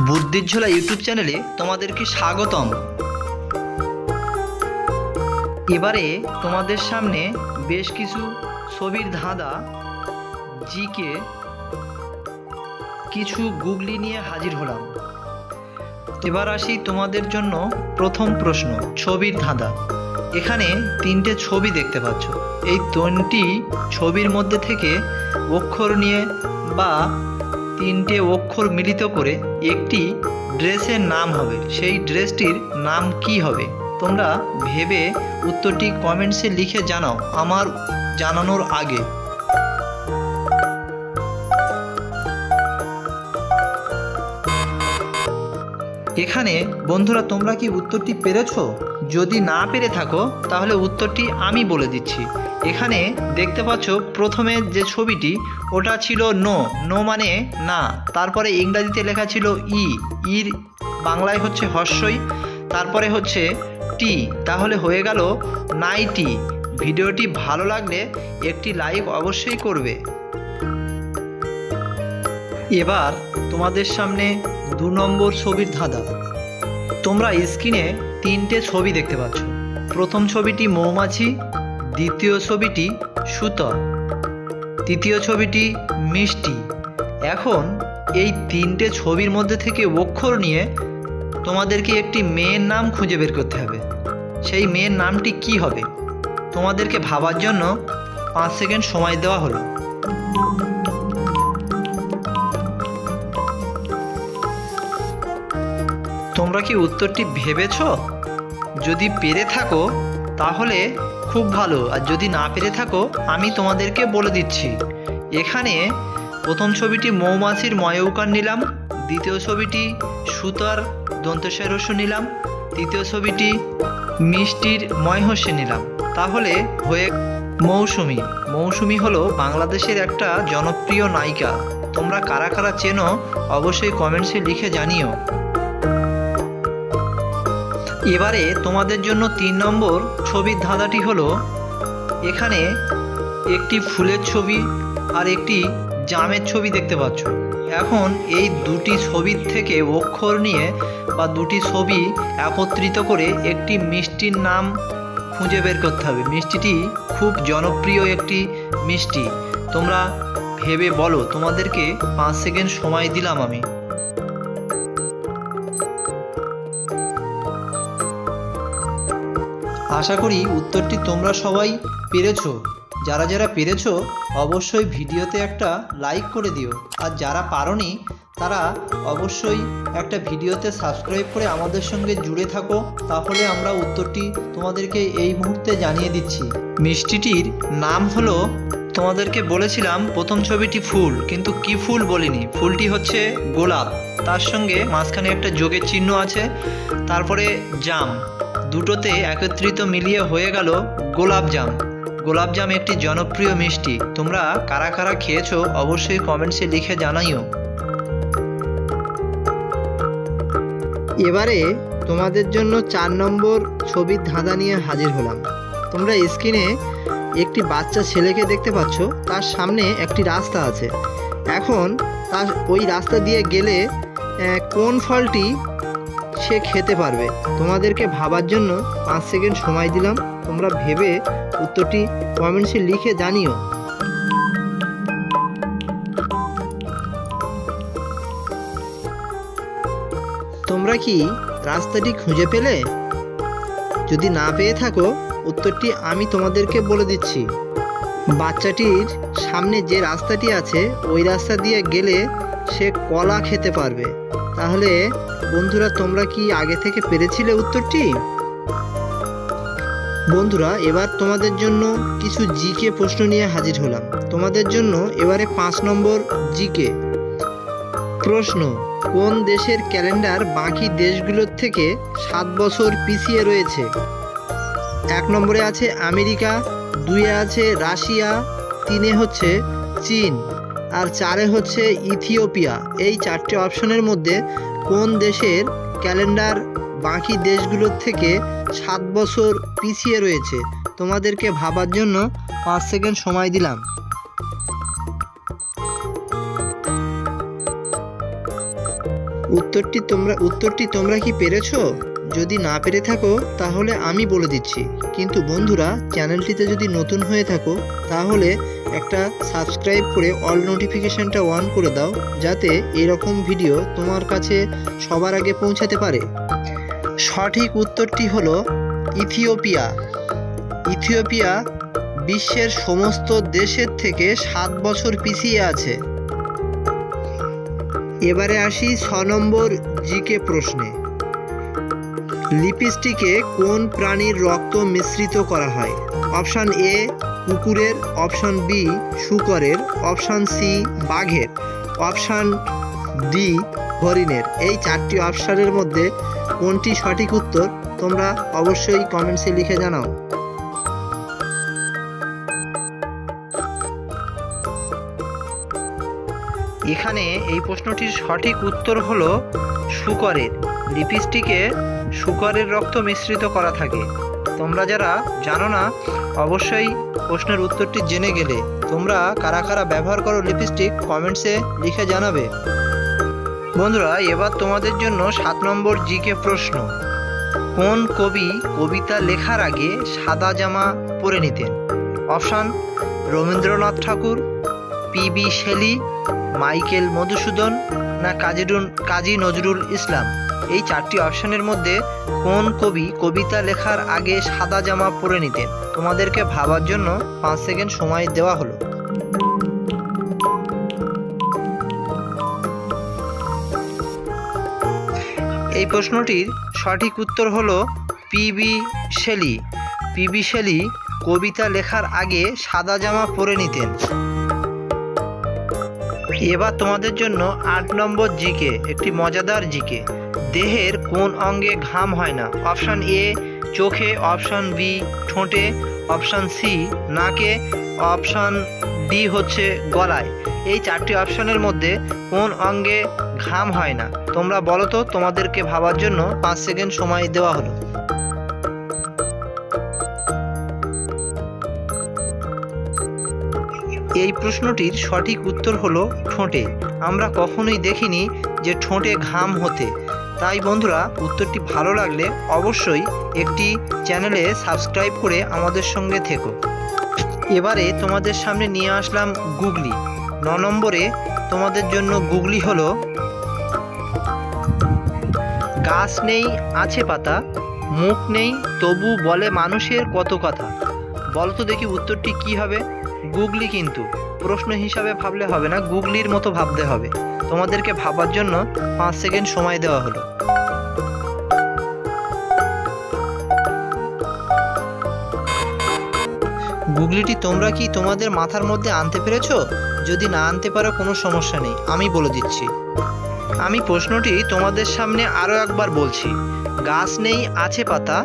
বুদ্ধির ঝোলা ইউটিউব চ্যানেলে তোমাদেরকে স্বাগতম। এবারে তোমাদের সামনে বেশ কিছু ছবির ধাঁধা জিকে কিছু গুগলি নিয়ে হাজির হলাম। এবার আসি তোমাদের জন্য প্রথম প্রশ্ন, ছবির ধাঁধা। এখানে তিনটে ছবি দেখতে পাচ্ছ। এই তিনটি ছবির মধ্যে থেকে অক্ষর নিয়ে বা তিনটে অক্ষর মিলিত করে একটি ড্রেসের নাম হবে। সেই ড্রেসটির নাম কি হবে? তোমরা ভেবে উত্তরটি কমেন্টসে লিখে জানাও আমার জানানোর আগে। এখানে বন্ধুরা তোমরা কি উত্তরটি পেরেছো? যদি না পেরে থাকো তাহলে উত্তরটি আমি বলে দিচ্ছি। এখানে দেখতে পাচ্ছ প্রথমে যে ছবিটি ওটা ছিল নো মানে না, তারপরে ইংরাজিতে লেখা ছিল ইর বাংলায় হচ্ছে হর্ষই, তারপরে হচ্ছে টি, তাহলে হয়ে গেল নাইটি। ভিডিওটি ভালো লাগলে একটি লাইক অবশ্যই করবে। এবার তোমাদের সামনে 2 নম্বর ছবির ধাঁধা। তোমরা স্ক্রিনে তিনটে ছবি দেখতে পাচ্ছ। প্রথম ছবিটি মৌমাছি, দ্বিতীয় ছবিটি সুতো, তৃতীয় ছবিটি মিষ্টি। এখন এই তিনটে ছবির মধ্যে থেকে অক্ষর নিয়ে তোমাদেরকে একটি মেয়ের নাম খুঁজে বের করতে হবে। সেই মেয়ের নামটি কি হবে? তোমাদেরকে ভাবার জন্য 5 সেকেন্ড সময় দেওয়া হলো। তোমরা কি উত্তরটি ভেবেছ? যদি পেরে থাকো তাহলে খুব ভালো, আর যদি না পেরে থাকো আমি তোমাদেরকে বলে দিচ্ছি। এখানে প্রথম ছবিটি মৌমাছির ময়ৌকার নিলাম, দ্বিতীয় ছবিটি সুতার দন্তস্বর হ্রস্ব নিলাম, তৃতীয় ছবিটি মিষ্টির ময়হস্য নিলাম। তাহলে হয়ে মৌসুমী। মৌসুমী হলো বাংলাদেশের একটা জনপ্রিয় নায়িকা। তোমরা কারা কারা চেনো অবশ্যই কমেন্টসে লিখে জানিও। এবারে তোমাদের জন্য 3 নম্বর ছবির ধাঁধাটি হলো, এখানে একটি ফুলের ছবি আর একটি জামের ছবি দেখতে পাচ্ছ। এখন এই দুটি ছবির থেকে অক্ষর নিয়ে বা দুটি ছবি একত্রিত করে একটি মিষ্টির নাম খুঁজে বের করতে হবে। মিষ্টিটি খুব জনপ্রিয় একটি মিষ্টি। তোমরা ভেবে বলো, তোমাদেরকে 5 সেকেন্ড সময় দিলাম আমি। আশা করি উত্তরটি তোমরা সবাই পেরেছো। যারা যারা পেরেছো অবশ্যই ভিডিওতে একটা লাইক করে দিও, আর যারা পারোনি তারা অবশ্যই একটা ভিডিওতে সাবস্ক্রাইব করে আমাদের সঙ্গে জুড়ে থাকো। তাহলে আমরা উত্তরটি তোমাদেরকে এই মুহূর্তে জানিয়ে দিচ্ছি। মিষ্টিটির নাম হলো, তোমাদেরকে বলেছিলাম প্রথম ছবিটি ফুল, কিন্তু কি ফুল বলিনি। ফুলটি হচ্ছে গোলাপ, তার সঙ্গে মাঝখানে একটা যোগের চিহ্ন আছে, তারপরে জাম, দুটোতে একত্রিত মিলিয়ে হয়ে গেল গোলাপজাম। গোলাপজাম একটি জনপ্রিয় মিষ্টি। তোমরা কারা কারা খেয়েছো অবশ্যই কমেন্টসে লিখে জানাইও। এবারে তোমাদের জন্য 4 নম্বর ছবির ধাঁধা নিয়ে হাজির হলাম। তোমরা স্ক্রিনে একটি বাচ্চা ছেলেকে দেখতে পাচ্ছ, তার সামনে একটি রাস্তা আছে। এখন তার ওই রাস্তা দিয়ে গেলে কোন ফলটি সে খেতে পারবে? তোমাদেরকে ভাবার জন্য 5 সেকেন্ড সময় দিলাম। তোমরা ভেবে উত্তরটি কমেন্টসে লিখে জানিও। তোমরা কি রাস্তাটি খুঁজে পেলে? যদি না পেয়ে থাকো উত্তরটি আমি তোমাদেরকে বলে দিচ্ছি। বাচ্চাটির সামনে যে রাস্তাটি আছে ওই রাস্তা দিয়ে গেলে সে কলা খেতে পারবে। তাহলে বন্ধুরা তোমরা কি আগে থেকে পেরেছিলে উত্তরটি? বন্ধুরা এবার তোমাদের জন্য কিছু জিকে প্রশ্ন নিয়ে হাজির হলাম। তোমাদের জন্য এবারে 5 নম্বর জিকে প্রশ্ন। কোন দেশের ক্যালেন্ডার বাকি দেশগুলোর থেকে 7 বছর পিছিয়ে রয়েছে? 1 নম্বরে আছে আমেরিকা, 2-এ আছে রাশিয়া, 3-এ হচ্ছে চীন, আর 4-এ হচ্ছে ইথিওপিয়া। এই 4টে অপশনের মধ্যে কোন দেশের ক্যালেন্ডার বাকি দেশগুলোর থেকে 7 বছর পিছিয়ে রয়েছে? তোমাদেরকে ভাবার জন্য 5 সেকেন্ড সময় দিলাম। উত্তরটি তোমরা কি পেরেছো? যদি না পেরে থাকো তাহলে আমি বলে দিচ্ছি, কিন্তু বন্ধুরা চ্যানেলটিতে যদি নতুন হয়ে থাকো তাহলে একটা সাবস্ক্রাইব করে অল নোটিফিকেশনটা অন করে দাও, যাতে এরকম ভিডিও তোমার কাছে সবার আগে পৌঁছাতে পারে। সঠিক উত্তরটি হলো ইথিওপিয়া। ইথিওপিয়া বিশ্বের সমস্ত দেশের থেকে 7 বছর পিছিয়ে আছে। এবারে আসি 6 নম্বর জিকে প্রশ্নে। লিপস্টিকে কোন প্রাণীর রক্ত মিশ্রিত করা হয়? অপশান এ কুকুরের, অপশান বি শূকরের, অপশান সি বাঘের, অপশান ডি হরিণের। এই 4টি অপশানের মধ্যে কোনটি সঠিক উত্তর তোমরা অবশ্যই কমেন্টসে লিখে জানাও। এখানে এই প্রশ্নটির সঠিক উত্তর হলো শূকরের। লিপস্টিকে শূকরের রক্ত মিশ্রিত করা থাকে। তোমরা যারা জানো না অবশ্যই প্রশ্নের উত্তরটি জেনে গেলে। তোমরা কারা কারা ব্যবহার করো লিপস্টিক কমেন্টসে লিখে জানাবে। বন্ধুরা এবার তোমাদের জন্য 7 নম্বর জিকে প্রশ্ন। কোন কবি কবিতা লেখার আগে সাদা জামা পরে নিতেন? অপশান রবীন্দ্রনাথ ঠাকুর, পিবি শেলী, মাইকেল মধুসূদন না কাজী নজরুল ইসলাম। এই 4টি অপশানের মধ্যে কোন কবি কবিতা লেখার আগে সাদা জামা পরে নিতেন? তোমাদেরকে ভাবার জন্য 5 সেকেন্ড সময় দেওয়া হলো। এই প্রশ্নটির সঠিক উত্তর হলো পিবি শেলী। পিবি শেলী কবিতা লেখার আগে সাদা জামা পরে নিতেন। এবার তোমাদের জন্য 8 নম্বর জিকে, একটি মজাদার জিকে। দেহের কোন অঙ্গে ঘাম হয় না? অপশান এ চোখে, অপশান বি ঠোঁটে, অপশান সি নাকে, অপশান ডি হচ্ছে গলায়। এই 4টি অপশানের মধ্যে কোন অঙ্গে ঘাম হয় না? তোমরা বলো তো, তোমাদেরকে ভাবার জন্য 5 সেকেন্ড সময় দেওয়া হলো। এই প্রশ্নটির সঠিক উত্তর হলো ঠোঁটে। আমরা কখনোই দেখিনি যে ঠোঁটে ঘাম হতে। তাই বন্ধুরা উত্তরটি ভালো লাগলে অবশ্যই একটি চ্যানেলে সাবস্ক্রাইব করে আমাদের সঙ্গে থেকো। এবারে তোমাদের সামনে নিয়ে আসলাম গুগলি। 9 নম্বরে তোমাদের জন্য গুগলি হলো গাছ নেই আছে পাতা, মুখ নেই তবু বলে মানুষের কত কথা। বলো তো দেখি উত্তরটি কি হবে? গুগলি কিন্তু প্রশ্ন হিসাবে ভাবলে হবে না, গুগলির মতো ভাবতে হবে। তোমাদেরকে ভাবার জন্য 5 সেকেন্ড সময় দেওয়া হলো। গুগলিটি তোমরা কি তোমাদের মাথার মধ্যে আনতে পেরেছো? যদি না আনতে পারো কোনো সমস্যা নেই, আমি বলে দিচ্ছি। আমি প্রশ্নটি তোমাদের সামনে আরও একবার বলছি। গাছ নেই আছে পাতা,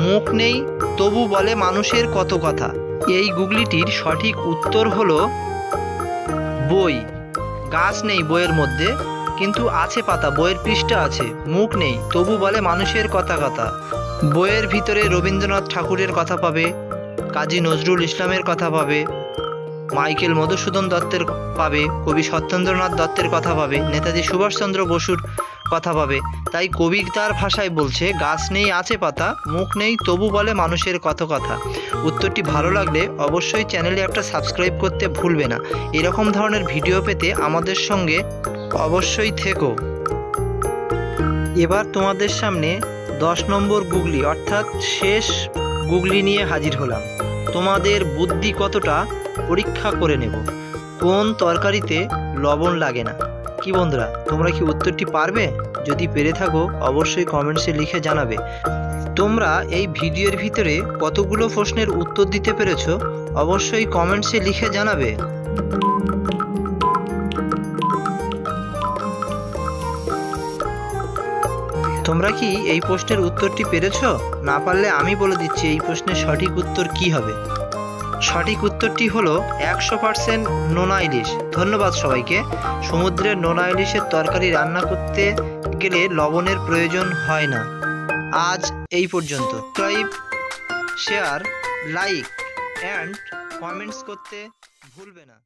মুখ নেই তবু বলে মানুষের কত কথা। এই গুগলিটির সঠিক উত্তর হলো বই। গাছ নেই বইয়ের মধ্যে, কিন্তু আছে পাতা, বইয়ের পৃষ্ঠা আছে। মুখ নেই তবু বলে মানুষের কথা কথা। বইয়ের ভিতরে রবীন্দ্রনাথ ঠাকুরের কথা পাবে, কাজী নজরুল ইসলামের কথা পাবে, মাইকেল মধুসূদন দত্তের পাবে, কবি সত্যেন্দ্রনাথ দত্তের কথা পাবে, নেতাজি সুভাষচন্দ্র বসুর কথা পাবে। তাই কবিতার ভাষায় বলছে গাছ নেই আছে পাতা, মুখ নেই তবু বলে মানুষের কত কথা। উত্তরটি ভালো লাগলে অবশ্যই চ্যানেলে একটা সাবস্ক্রাইব করতে ভুলবে না। এরকম ধরনের ভিডিও পেতে আমাদের সঙ্গে অবশ্যই থেকো। এবার তোমাদের সামনে 10 নম্বর গুগলি অর্থাৎ শেষ গুগলি নিয়ে হাজির হলাম। তোমাদের বুদ্ধি কতটা পরীক্ষা করে নেব। কোন তরকারিতে লবণ লাগে না? কি বন্ধুরা তোমরা কি উত্তরটি পারবে? যদি পেরে থাকো অবশ্যই কমেন্টসে লিখে জানাবে। তোমরা এই ভিডিওর ভিতরে কতগুলো প্রশ্নের উত্তর দিতে পেরেছো অবশ্যই কমেন্টসে লিখে জানাবে। তোমরা কি এই প্রশ্নের উত্তরটি পেরেছো? না পারলে আমি বলে দিচ্ছি এই প্রশ্নের সঠিক উত্তর কি হবে। সঠিক উত্তরটি হলো 100% নোনা ইলিশ। ধন্যবাদ সবাইকে। সমুদ্রের নোনা ইলিশের তরকারি রান্না করতে গেলে লবণের প্রয়োজন হয় না। আজ এই পর্যন্ত। Subscribe, share, like and comments করতে ভুলবে না।